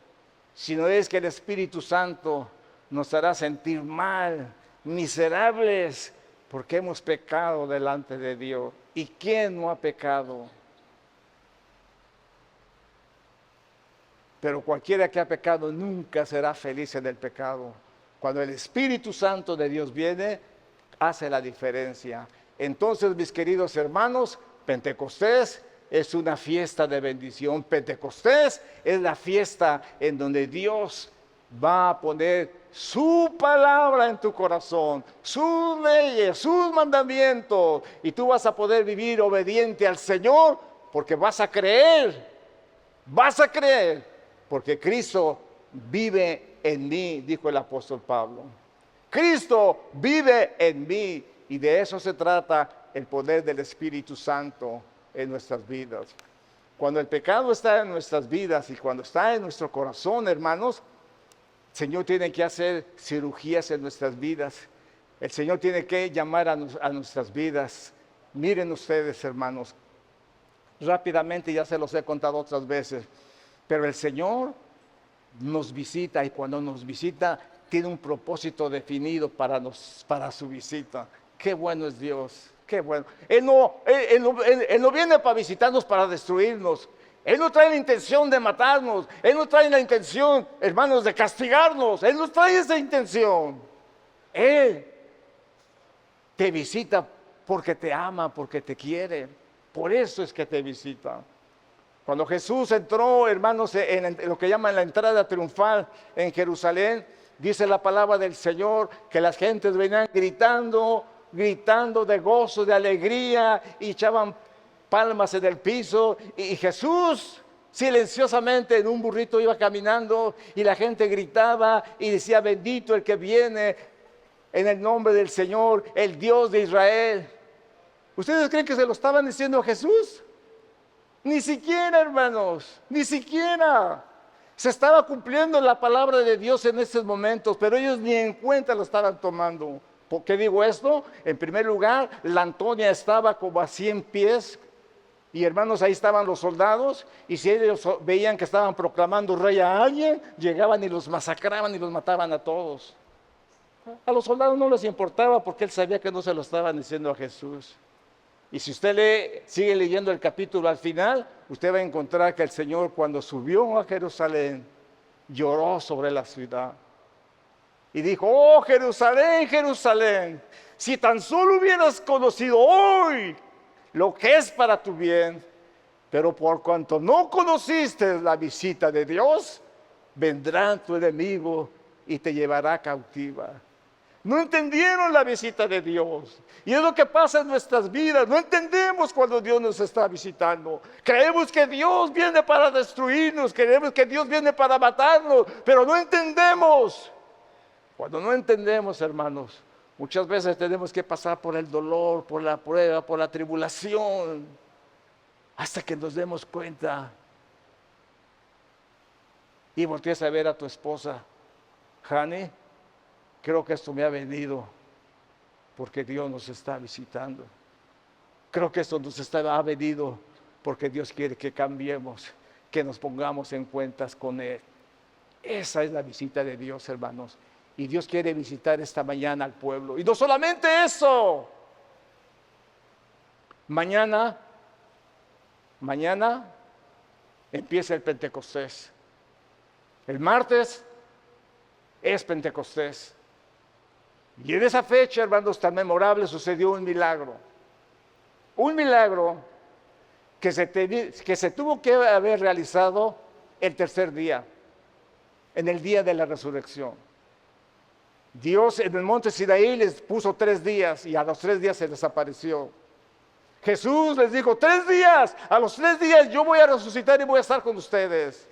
sino es que el Espíritu Santo nos hará sentir mal, miserables, porque hemos pecado delante de Dios. ¿Y quién no ha pecado? Pero cualquiera que ha pecado nunca será feliz en el pecado. Cuando el Espíritu Santo de Dios viene, hace la diferencia. Entonces, mis queridos hermanos, Pentecostés es una fiesta de bendición. Pentecostés es la fiesta en donde Dios va a poner su palabra en tu corazón, sus leyes, sus mandamientos, y tú vas a poder vivir obediente al Señor porque vas a creer, porque Cristo vive en mí, dijo el apóstol Pablo. Cristo vive en mí, y de eso se trata el poder del Espíritu Santo en nuestras vidas. Cuando el pecado está en nuestras vidas y cuando está en nuestro corazón, hermanos, el Señor tiene que hacer cirugías en nuestras vidas. El Señor tiene que llamar a nuestras vidas. Miren ustedes, hermanos, rápidamente, ya se los he contado otras veces, pero el Señor nos visita, y cuando nos visita tiene un propósito definido para su visita. Qué bueno es Dios, qué bueno. Él no viene para visitarnos para destruirnos. Él no trae la intención de matarnos. Él no trae la intención, hermanos, de castigarnos. Él no trae esa intención. Él te visita porque te ama, porque te quiere. Por eso es que te visita. Cuando Jesús entró, hermanos, en lo que llaman la entrada triunfal en Jerusalén, dice la palabra del Señor que las gentes venían gritando de gozo, de alegría, y echaban palmas en el piso, y Jesús silenciosamente en un burrito iba caminando, y la gente gritaba y decía, bendito el que viene en el nombre del Señor, el Dios de Israel. ¿Ustedes creen que se lo estaban diciendo a Jesús? Ni siquiera, hermanos, ni siquiera. Se estaba cumpliendo la palabra de Dios en estos momentos, pero ellos ni en cuenta lo estaban tomando. ¿Por qué digo esto? En primer lugar, la Antonia estaba como a 100 pies, y hermanos, ahí estaban los soldados, y si ellos veían que estaban proclamando rey a alguien, llegaban y los masacraban y los mataban a todos. A los soldados no les importaba porque él sabía que no se lo estaban diciendo a Jesús. Y si usted sigue leyendo el capítulo al final, usted va a encontrar que el Señor, cuando subió a Jerusalén, lloró sobre la ciudad. Y dijo, oh Jerusalén, Jerusalén, si tan solo hubieras conocido hoy lo que es para tu bien, pero por cuanto no conociste la visita de Dios, vendrá tu enemigo y te llevará cautiva. No entendieron la visita de Dios. Y es lo que pasa en nuestras vidas. No entendemos cuando Dios nos está visitando. Creemos que Dios viene para destruirnos. Creemos que Dios viene para matarnos. Pero no entendemos. Cuando no entendemos, hermanos, muchas veces tenemos que pasar por el dolor, por la prueba, por la tribulación, hasta que nos demos cuenta. Y volteas a ver a tu esposa, Hani, creo que esto me ha venido porque Dios nos está visitando. Creo que esto ha venido porque Dios quiere que cambiemos, que nos pongamos en cuentas con Él. Esa es la visita de Dios, hermanos. Y Dios quiere visitar esta mañana al pueblo. Y no solamente eso. Mañana empieza el Pentecostés. El martes es Pentecostés. Y en esa fecha, hermanos, tan memorable, sucedió un milagro. Un milagro que se tuvo que haber realizado el tercer día, en el día de la resurrección. Dios en el monte Sinaí les puso 3 días y a los 3 días se desapareció. Jesús les dijo, 3 días, a los 3 días yo voy a resucitar y voy a estar con ustedes.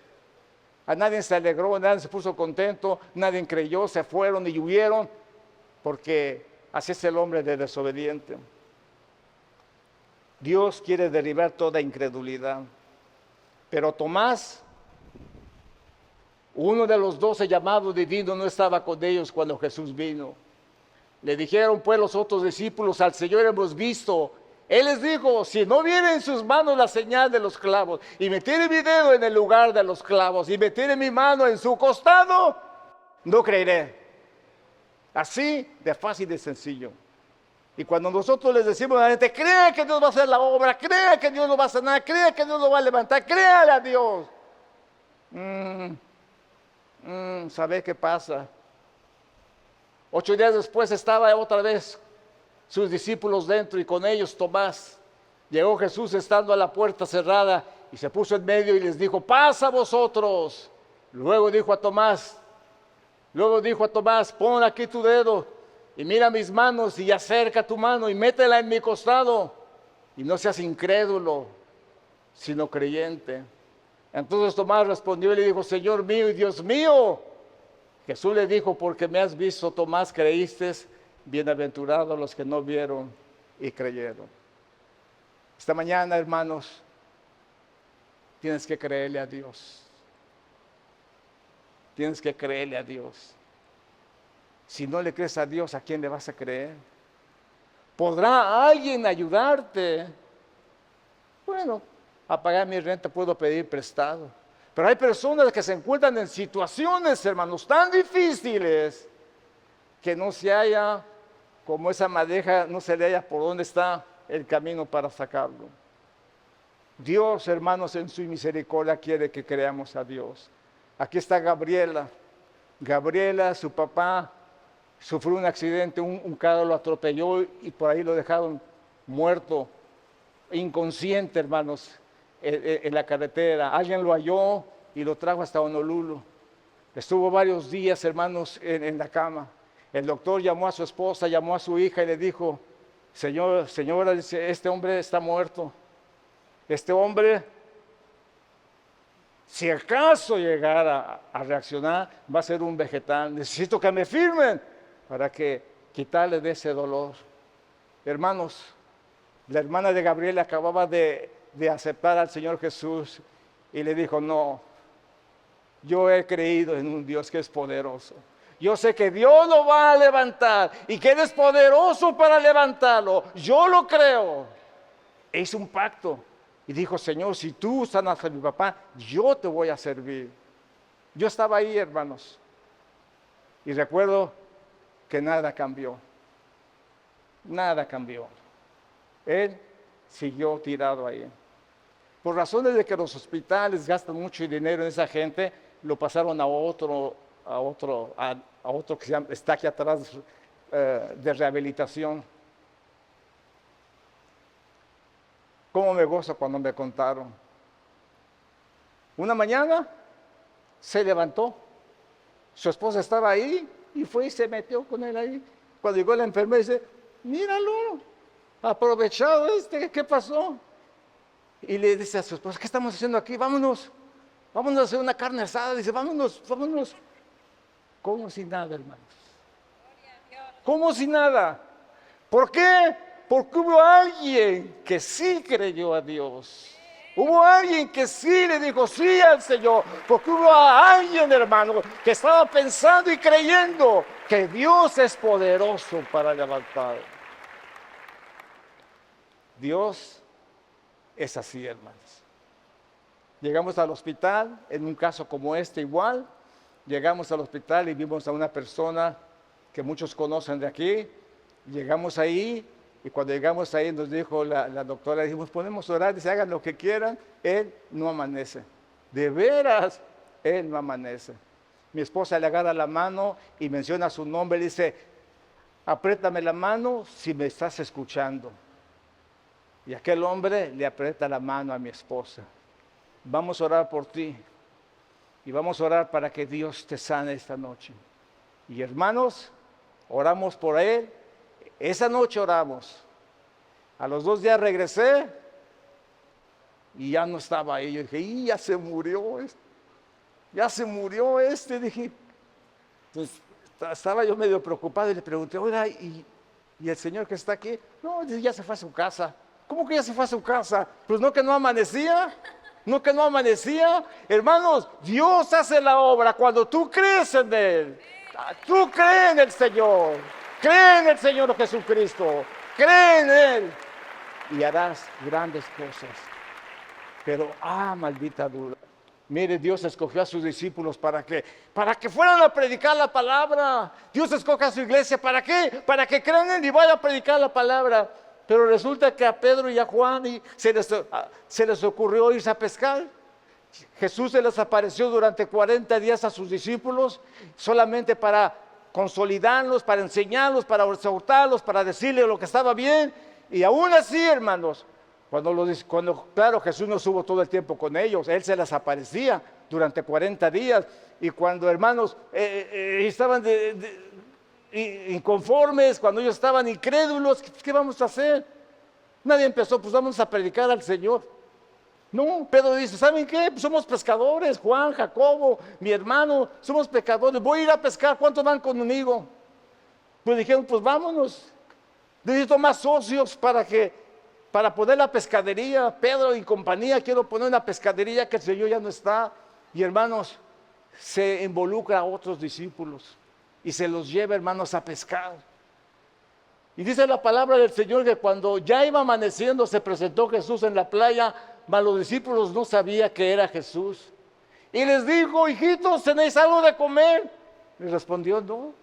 A nadie se alegró, nadie se puso contento, nadie creyó, se fueron y huyeron, porque así es el hombre de desobediente. Dios quiere derribar toda incredulidad. Pero Tomás, uno de los 12 llamados divinos, no estaba con ellos cuando Jesús vino. Le dijeron pues los otros discípulos, al Señor hemos visto. Él les dijo, si no viene en sus manos la señal de los clavos, y metiere mi dedo en el lugar de los clavos, y metiere mi mano en su costado, no creeré. Así de fácil y de sencillo. Y cuando nosotros les decimos a la gente, crea que Dios va a hacer la obra, crea que Dios lo va a sanar, crea que Dios lo va a levantar, créale a Dios. ¿Sabe qué pasa? 8 días después estaba otra vez sus discípulos dentro y con ellos Tomás. Llegó Jesús estando a la puerta cerrada y se puso en medio y les dijo, pasa vosotros. Luego dijo a Tomás, pon aquí tu dedo y mira mis manos y acerca tu mano y métela en mi costado y no seas incrédulo, sino creyente. Entonces Tomás respondió y le dijo, Señor mío y Dios mío. Jesús le dijo, porque me has visto, Tomás, creíste. Bienaventurados los que no vieron y creyeron. Esta mañana, hermanos, tienes que creerle a Dios. Tienes que creerle a Dios. Si no le crees a Dios, ¿a quién le vas a creer? ¿Podrá alguien ayudarte? Bueno, a pagar mi renta puedo pedir prestado. Pero hay personas que se encuentran en situaciones, hermanos, tan difíciles que no se halla, como esa madeja, no se le halla por dónde está el camino para sacarlo. Dios, hermanos, en su misericordia quiere que creamos a Dios. Aquí está Gabriela. Gabriela, su papá, sufrió un accidente, un carro lo atropelló y por ahí lo dejaron muerto, inconsciente, hermanos, en la carretera. Alguien lo halló y lo trajo hasta Honolulu. Estuvo varios días, hermanos, en la cama. El doctor llamó a su esposa, llamó a su hija y le dijo, señora, dice, este hombre está muerto. Este hombre, si acaso llegara a reaccionar, va a ser un vegetal. Necesito que me firmen para que quitarle de ese dolor. Hermanos, la hermana de Gabriela acababa de aceptar al Señor Jesús y le dijo, no, yo he creído en un Dios que es poderoso. Yo sé que Dios lo va a levantar y que Él es poderoso para levantarlo. Yo lo creo. E hizo un pacto y dijo, Señor, si tú sanas a mi papá, yo te voy a servir. Yo estaba ahí, hermanos, y recuerdo que nada cambió. Nada cambió. Él siguió tirado ahí. Por razones de que los hospitales gastan mucho dinero en esa gente, lo pasaron a otro que está aquí atrás de rehabilitación. ¿Cómo me gozo cuando me contaron? Una mañana se levantó, su esposa estaba ahí y fue y se metió con él ahí. Cuando llegó la enfermera dice, míralo, aprovechado ¿qué pasó? Y le dice a su esposa, ¿qué estamos haciendo aquí? Vámonos a hacer una carne asada. Dice, vámonos. Como si nada, hermanos. Como si nada. ¿Por qué? Porque hubo alguien que sí creyó a Dios. Hubo alguien que sí le dijo sí al Señor. Porque hubo alguien, hermano, que estaba pensando y creyendo que Dios es poderoso para levantar. Dios es así, hermanos. Llegamos al hospital, en un caso como este igual, llegamos al hospital y vimos a una persona que muchos conocen de aquí. Llegamos ahí y cuando llegamos ahí nos dijo la doctora, dijimos, podemos orar, dice, hagan lo que quieran, él no amanece. De veras, él no amanece. Mi esposa le agarra la mano y menciona su nombre y dice, apriétame la mano si me estás escuchando. Y aquel hombre le aprieta la mano a mi esposa. Vamos a orar por ti. Y vamos a orar para que Dios te sane esta noche. Y hermanos, oramos por él. Esa noche oramos. A los 2 días regresé y ya no estaba ahí. Yo dije, y ya se murió este. Ya se murió este. Dije, entonces, estaba yo medio preocupado y le pregunté, oiga, ¿y el señor que está aquí? No, ya se fue a su casa. ¿Cómo que ya se fue a su casa? Pues no, que no amanecía. No, que no amanecía. Hermanos, Dios hace la obra cuando tú crees en Él. Tú crees en el Señor. Cree en el Señor Jesucristo. Cree en Él. Y harás grandes cosas. Pero, maldita duda. Mire, Dios escogió a sus discípulos ¿para qué? Para que fueran a predicar la palabra. Dios escoge a su iglesia ¿para qué? Para que crean en Él y vayan a predicar la palabra. Pero resulta que a Pedro y a Juan se les ocurrió irse a pescar. Jesús se les apareció durante 40 días a sus discípulos solamente para consolidarlos, para enseñarlos, para exhortarlos, para decirles lo que estaba bien. Y aún así, hermanos, claro, Jesús no estuvo todo el tiempo con ellos, Él se les aparecía durante 40 días. Y cuando, hermanos, estaban inconformes, cuando ellos estaban incrédulos, ¿qué vamos a hacer? Nadie empezó, pues vamos a predicar al Señor. No, Pedro dice, ¿saben qué? Pues somos pescadores, Juan, Jacobo, mi hermano, somos pescadores, voy a ir a pescar, ¿cuántos van conmigo? Pues dijeron, pues vámonos, necesito más socios para poner la pescadería. Pedro y compañía, quiero poner una pescadería que el Señor ya no está. Y hermanos, se involucra a otros discípulos y se los lleva, hermanos, a pescar. Y dice la palabra del Señor que cuando ya iba amaneciendo se presentó Jesús en la playa, mas los discípulos no sabían que era Jesús. Y les dijo, hijitos, ¿tenéis algo de comer? Y respondió, no,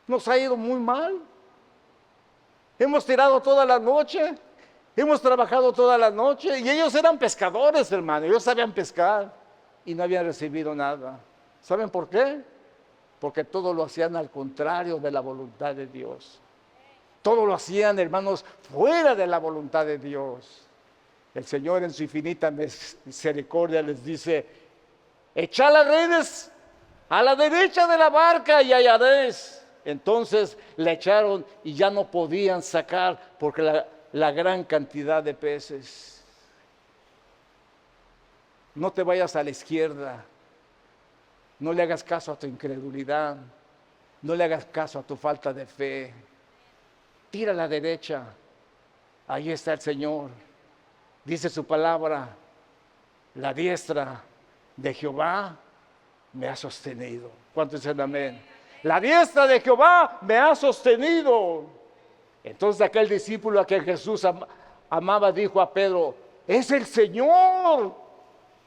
nos ha ido muy mal. Hemos tirado toda la noche, hemos trabajado toda la noche. Y ellos eran pescadores, hermano, ellos sabían pescar y no habían recibido nada. ¿Saben por qué? Porque todo lo hacían al contrario de la voluntad de Dios. Todo lo hacían, hermanos, fuera de la voluntad de Dios. El Señor en su infinita misericordia les dice, echad las redes a la derecha de la barca y hallaréis. Entonces la echaron y ya no podían sacar porque la gran cantidad de peces. No te vayas a la izquierda. No le hagas caso a tu incredulidad. No le hagas caso a tu falta de fe. Tira a la derecha. Ahí está el Señor. Dice su palabra, la diestra de Jehová me ha sostenido. ¿Cuántos dicen amén? La diestra de Jehová me ha sostenido. Entonces aquel discípulo a quien Jesús amaba dijo a Pedro, es el Señor.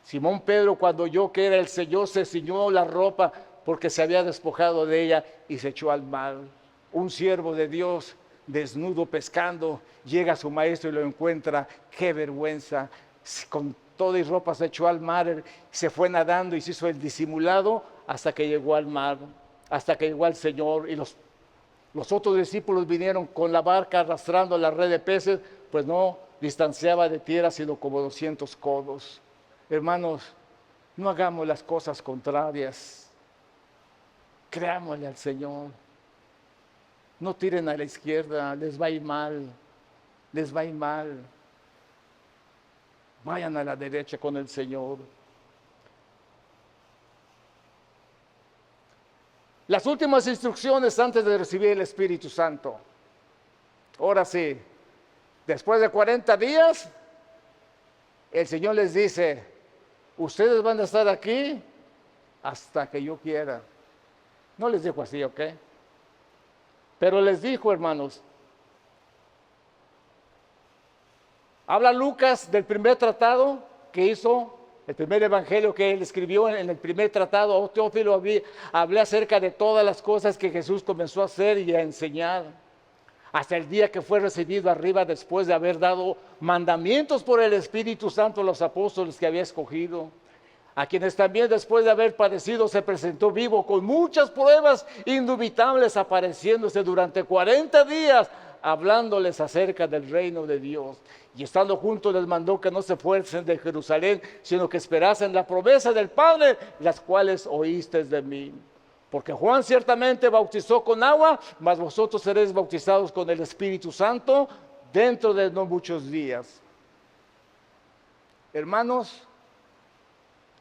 Simón Pedro, cuando oyó que era el Señor, se ciñó la ropa porque se había despojado de ella y se echó al mar. Un siervo de Dios, desnudo pescando, llega a su maestro y lo encuentra. ¡Qué vergüenza! Con toda y ropa se echó al mar, se fue nadando y se hizo el disimulado hasta que llegó al mar, hasta que llegó al Señor. Y los otros discípulos vinieron con la barca arrastrando la red de peces, pues no distanciaba de tierra sino como 200 codos. Hermanos, no hagamos las cosas contrarias. Creámosle al Señor. No tiren a la izquierda, les va a ir mal. Les va a ir mal. Vayan a la derecha con el Señor. Las últimas instrucciones antes de recibir el Espíritu Santo. Ahora sí, después de 40 días, el Señor les dice, ustedes van a estar aquí hasta que yo quiera. No les dijo así, ¿ok? Pero les dijo, hermanos, habla Lucas del primer tratado que hizo, el primer evangelio que él escribió en el primer tratado. Oh, Teófilo, hablé acerca de todas las cosas que Jesús comenzó a hacer y a enseñar, hasta el día que fue recibido arriba después de haber dado mandamientos por el Espíritu Santo a los apóstoles que había escogido, a quienes también después de haber padecido se presentó vivo con muchas pruebas indubitables, apareciéndose durante 40 días hablándoles acerca del reino de Dios. Y estando juntos les mandó que no se fuesen de Jerusalén, sino que esperasen la promesa del Padre, las cuales oísteis de mí. Porque Juan ciertamente bautizó con agua, mas vosotros seréis bautizados con el Espíritu Santo dentro de no muchos días. Hermanos,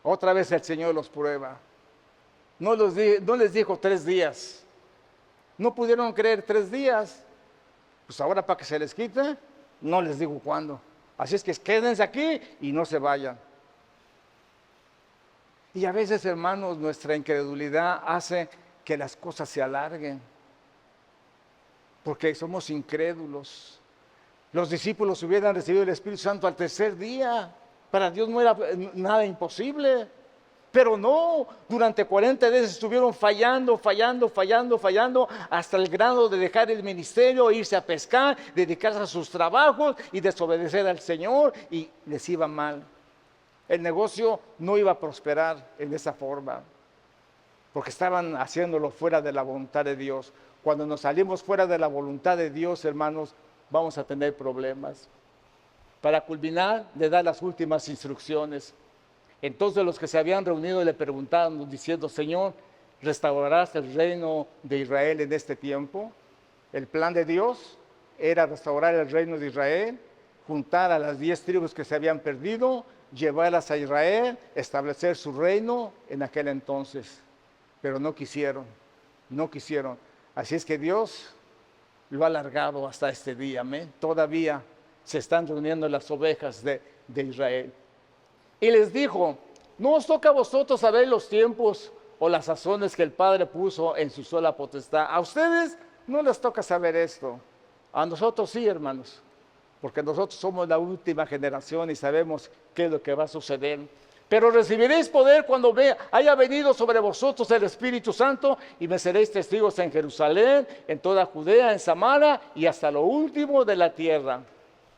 otra vez el Señor los prueba. No les dijo 3 días. No pudieron creer 3 días. Pues ahora para que se les quite, no les digo cuándo. Así es que quédense aquí y no se vayan. Y a veces, hermanos, nuestra incredulidad hace que las cosas se alarguen. Porque somos incrédulos. Los discípulos hubieran recibido el Espíritu Santo al 3er día. Para Dios no era nada imposible. Pero no, durante 40 días estuvieron fallando, hasta el grado de dejar el ministerio, irse a pescar, dedicarse a sus trabajos y desobedecer al Señor, y les iba mal. El negocio no iba a prosperar en esa forma, porque estaban haciéndolo fuera de la voluntad de Dios. Cuando nos salimos fuera de la voluntad de Dios, hermanos, vamos a tener problemas. Para culminar, le da las últimas instrucciones. Entonces los que se habían reunido le preguntaron diciendo: Señor, ¿restaurarás el reino de Israel en este tiempo? El plan de Dios era restaurar el reino de Israel, juntar a las 10 tribus que se habían perdido, llevarlas a Israel, establecer su reino en aquel entonces. Pero no quisieron. Así es que Dios lo ha alargado hasta este día. Amén. Todavía se están reuniendo las ovejas de Israel. Y les dijo: no os toca a vosotros saber los tiempos o las sazones que el Padre puso en su sola potestad. A ustedes no les toca saber esto. A nosotros sí, hermanos, porque nosotros somos la última generación y sabemos qué es lo que va a suceder. Pero recibiréis poder cuando haya venido sobre vosotros el Espíritu Santo, y me seréis testigos en Jerusalén, en toda Judea, en Samaria y hasta lo último de la tierra.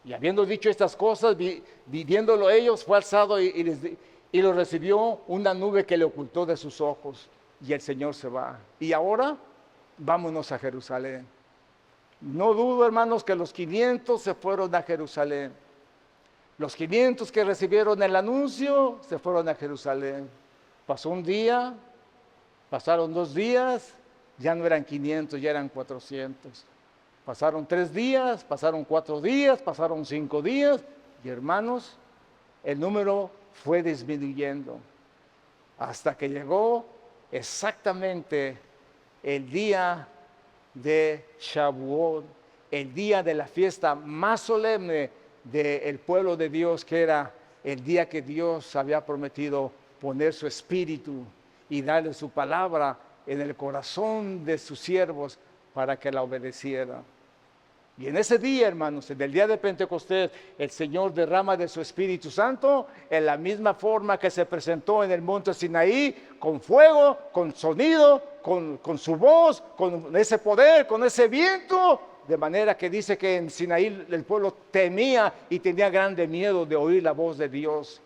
Y habiendo dicho estas cosas, viéndolo ellos, fue alzado y lo recibió una nube que le ocultó de sus ojos. Y el Señor se va. Y ahora, vámonos a Jerusalén. No dudo, hermanos, que los 500 se fueron a Jerusalén. Los 500 que recibieron el anuncio se fueron a Jerusalén. Pasó un día, pasaron 2 días, ya no eran 500, ya eran 400. Pasaron 3 días, pasaron 4 días, pasaron 5 días, y hermanos, el número fue disminuyendo hasta que llegó exactamente el día de Shavuot, el día de la fiesta más solemne del pueblo de Dios, que era el día que Dios había prometido poner su espíritu y darle su palabra en el corazón de sus siervos para que la obedeciera. Y en ese día, hermanos, en el día de Pentecostés, el Señor derrama de su Espíritu Santo en la misma forma que se presentó en el monte Sinaí, con fuego, con sonido, con su voz, con ese poder, con ese viento, de manera que dice que en Sinaí el pueblo temía y tenía grande miedo de oír la voz de Dios.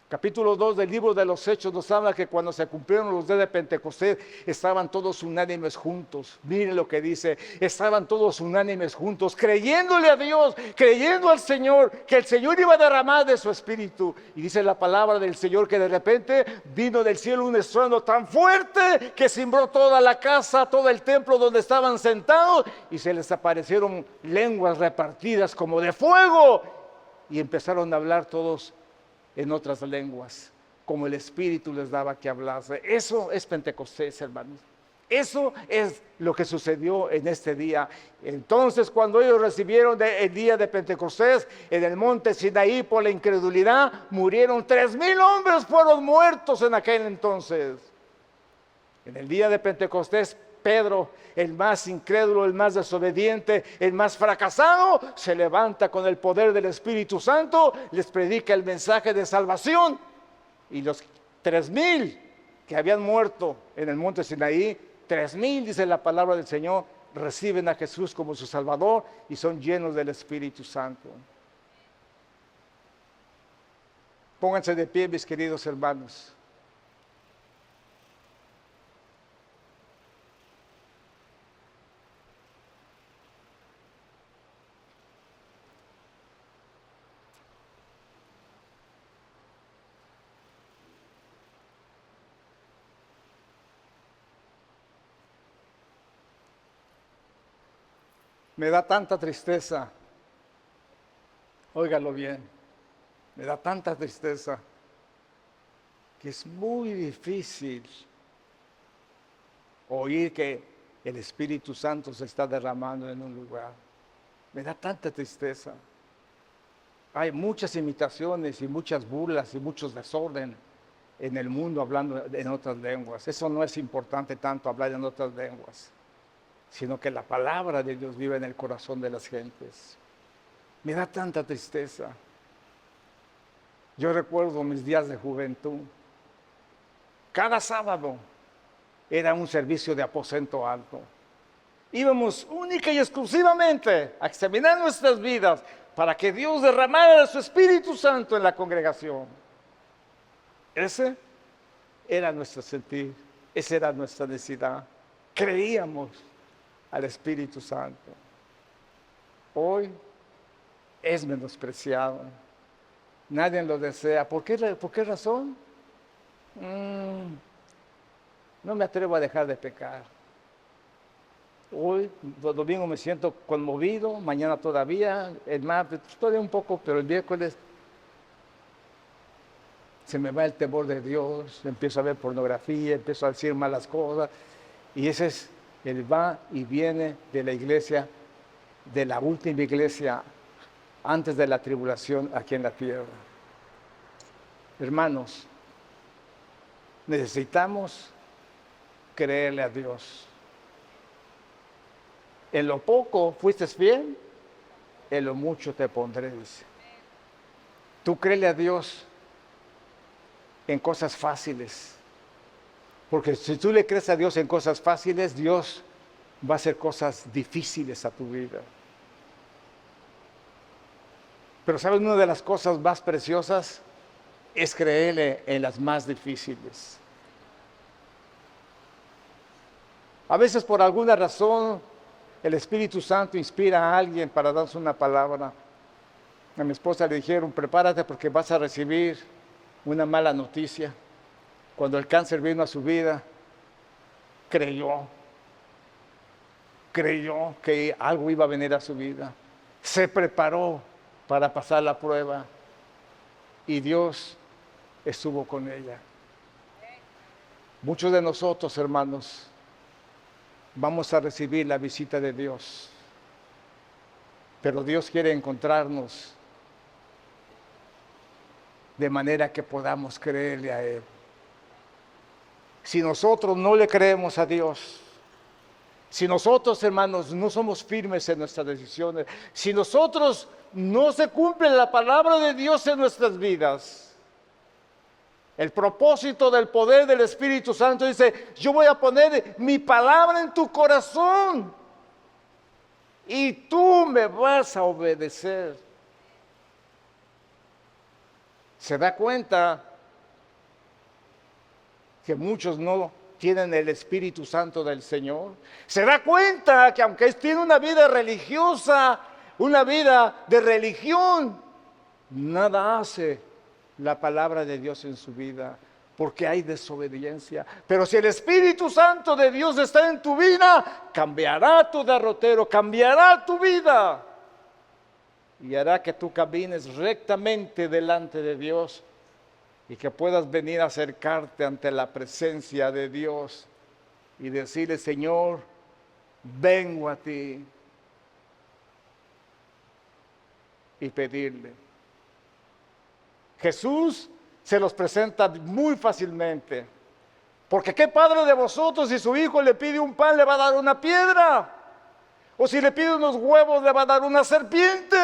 Capítulo 2 del libro de los Hechos nos habla que cuando se cumplieron los días de Pentecostés, estaban todos unánimes juntos. Miren lo que dice: estaban todos unánimes juntos, creyéndole a Dios, creyendo al Señor, que el Señor iba a derramar de su Espíritu. Y dice la palabra del Señor que de repente vino del cielo un estruendo tan fuerte que cimbró toda la casa, todo el templo donde estaban sentados, y se les aparecieron lenguas repartidas como de fuego, y empezaron a hablar todos en otras lenguas, como el Espíritu les daba que hablase. Eso es Pentecostés, hermanos. Eso es lo que sucedió en este día. Entonces, cuando ellos recibieron el día de Pentecostés en el monte Sinaí por la incredulidad, murieron 3,000 hombres, fueron muertos en aquel entonces. En el día de Pentecostés, Pedro, el más incrédulo, el más desobediente, el más fracasado, se levanta con el poder del Espíritu Santo, les predica el mensaje de salvación, y los 3,000 que habían muerto en el monte Sinaí, 3,000, dice la palabra del Señor, reciben a Jesús como su Salvador y son llenos del Espíritu Santo. Pónganse de pie, mis queridos hermanos. Me da tanta tristeza. Óigalo bien. Me da tanta tristeza que es muy difícil oír que el Espíritu Santo se está derramando en un lugar. Me da tanta tristeza. Hay muchas imitaciones y muchas burlas y muchos desorden en el mundo hablando en otras lenguas. Eso no es importante tanto hablar en otras lenguas, sino que la palabra de Dios vive en el corazón de las gentes. Me da tanta tristeza. Yo recuerdo mis días de juventud. Cada sábado era un servicio de aposento alto. Íbamos única y exclusivamente a examinar nuestras vidas para que Dios derramara su Espíritu Santo en la congregación. Ese era nuestro sentir, esa era nuestra necesidad. Creíamos al Espíritu Santo. Hoy es menospreciado. Nadie lo desea. ¿Por qué razón? No me atrevo a dejar de pecar. Hoy, los domingos me siento conmovido, mañana todavía, el martes todavía un poco, pero el miércoles se me va el temor de Dios, empiezo a ver pornografía, empiezo a decir malas cosas, y ese es el va y viene de la iglesia, de la última iglesia antes de la tribulación aquí en la tierra. Hermanos, necesitamos creerle a Dios. En lo poco fuiste fiel, en lo mucho te pondré, dice. Tú créele a Dios en cosas fáciles. Porque si tú le crees a Dios en cosas fáciles, Dios va a hacer cosas difíciles a tu vida. Pero ¿sabes? Una de las cosas más preciosas es creerle en las más difíciles. A veces por alguna razón el Espíritu Santo inspira a alguien para darnos una palabra. A mi esposa le dijeron, prepárate porque vas a recibir una mala noticia. Cuando el cáncer vino a su vida, creyó que algo iba a venir a su vida. Se preparó para pasar la prueba y Dios estuvo con ella. Muchos de nosotros, hermanos, vamos a recibir la visita de Dios, pero Dios quiere encontrarnos de manera que podamos creerle a Él. Si nosotros no le creemos a Dios, si nosotros, hermanos, no somos firmes en nuestras decisiones, si nosotros no se cumple la palabra de Dios en nuestras vidas, el propósito del poder del Espíritu Santo dice, yo voy a poner mi palabra en tu corazón y tú me vas a obedecer. ¿Se da cuenta que muchos no tienen el Espíritu Santo del Señor? ¿Se da cuenta que aunque tiene una vida religiosa, una vida de religión, nada hace la palabra de Dios en su vida, porque hay desobediencia? Pero si el Espíritu Santo de Dios está en tu vida, cambiará tu derrotero, cambiará tu vida y hará que tú camines rectamente delante de Dios y que puedas venir a acercarte ante la presencia de Dios y decirle, Señor, vengo a ti, y pedirle. Jesús se los presenta muy fácilmente. Porque ¿qué padre de vosotros si su hijo le pide un pan le va a dar una piedra? O si le pide unos huevos le va a dar una serpiente.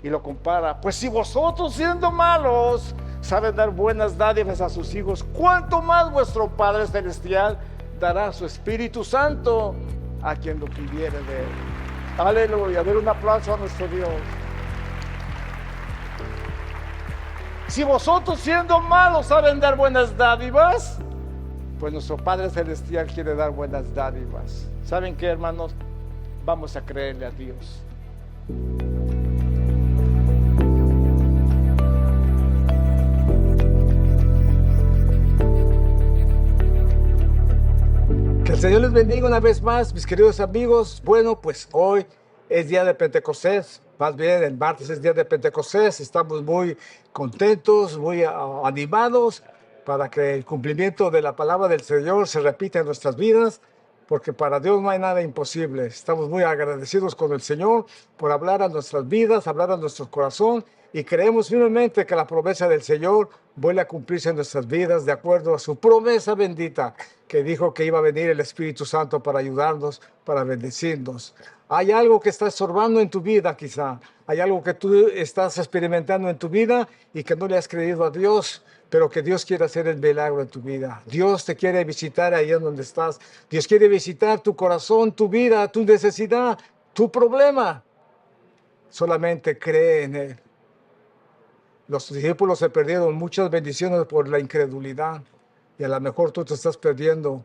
Y lo compara. Pues si vosotros siendo malos saben dar buenas dádivas a sus hijos, ¿cuánto más vuestro Padre Celestial dará su Espíritu Santo a quien lo pidiere de él? Aleluya, den un aplauso a nuestro Dios. Si vosotros siendo malos saben dar buenas dádivas, pues nuestro Padre Celestial quiere dar buenas dádivas. ¿Saben qué, hermanos? Vamos a creerle a Dios. Que el Señor les bendiga una vez más, mis queridos amigos. Bueno, pues hoy es día de Pentecostés, más bien el martes es día de Pentecostés. Estamos muy contentos, muy animados para que el cumplimiento de la palabra del Señor se repita en nuestras vidas, porque para Dios no hay nada imposible. Estamos muy agradecidos con el Señor por hablar a nuestras vidas, hablar a nuestro corazón, y creemos firmemente que la promesa del Señor vuelve a cumplirse en nuestras vidas de acuerdo a su promesa bendita, que dijo que iba a venir el Espíritu Santo para ayudarnos, para bendecirnos. Hay algo que está estorbando en tu vida quizá, hay algo que tú estás experimentando en tu vida y que no le has creído a Dios, pero que Dios quiere hacer el milagro en tu vida. Dios te quiere visitar ahí en donde estás. Dios quiere visitar tu corazón, tu vida, tu necesidad, tu problema. Solamente cree en Él. Los discípulos se perdieron muchas bendiciones por la incredulidad, y a lo mejor tú te estás perdiendo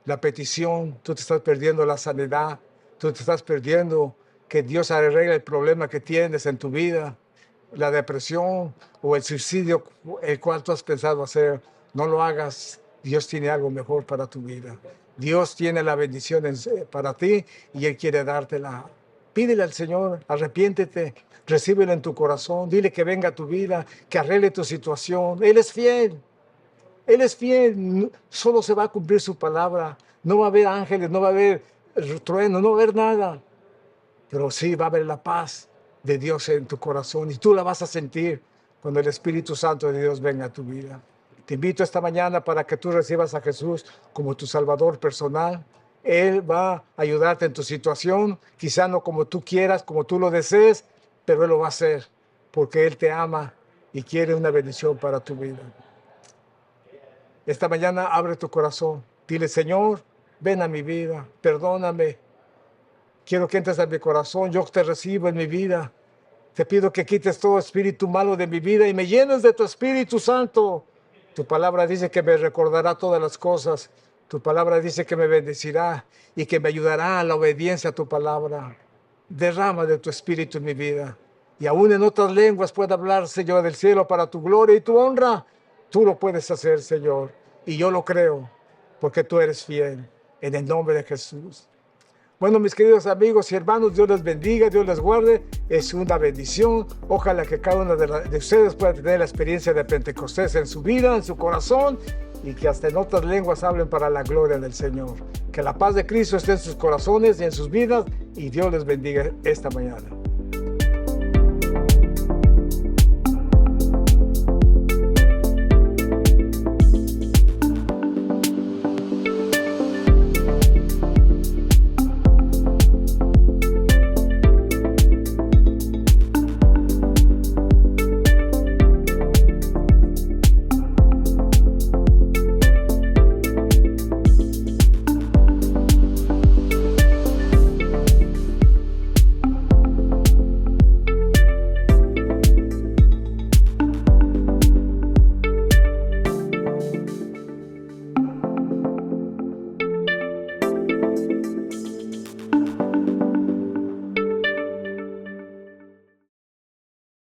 la petición, tú te estás perdiendo la sanidad, tú te estás perdiendo que Dios arregle el problema que tienes en tu vida, la depresión o el suicidio, el cual tú has pensado hacer. No lo hagas. Dios tiene algo mejor para tu vida. Dios tiene la bendición para ti y Él quiere dártela. Pídele al Señor, arrepiéntete, recíbelo en tu corazón, dile que venga a tu vida, que arregle tu situación. Él es fiel. Él es fiel, solo se va a cumplir su palabra. No va a haber ángeles, no va a haber trueno, no va a haber nada. Pero sí va a haber la paz de Dios en tu corazón, y tú la vas a sentir cuando el Espíritu Santo de Dios venga a tu vida. Te invito esta mañana para que tú recibas a Jesús como tu Salvador personal. Él va a ayudarte en tu situación, quizá no como tú quieras, como tú lo desees, pero Él lo va a hacer porque Él te ama y quiere una bendición para tu vida. Esta mañana abre tu corazón. Dile: Señor, ven a mi vida, perdóname. Quiero que entres a mi corazón, yo te recibo en mi vida. Te pido que quites todo espíritu malo de mi vida y me llenes de tu Espíritu Santo. Tu palabra dice que me recordará todas las cosas. Tu palabra dice que me bendecirá y que me ayudará a la obediencia a tu palabra. Derrama de tu Espíritu en mi vida. Y aún en otras lenguas pueda hablar, Señor, del cielo para tu gloria y tu honra. Tú lo puedes hacer, Señor. Y yo lo creo, porque tú eres fiel. En el nombre de Jesús. Bueno, mis queridos amigos y hermanos, Dios les bendiga, Dios les guarde. Es una bendición. Ojalá que cada uno de ustedes pueda tener la experiencia de Pentecostés en su vida, en su corazón, y que hasta en otras lenguas hablen para la gloria del Señor. Que la paz de Cristo esté en sus corazones y en sus vidas, y Dios les bendiga esta mañana.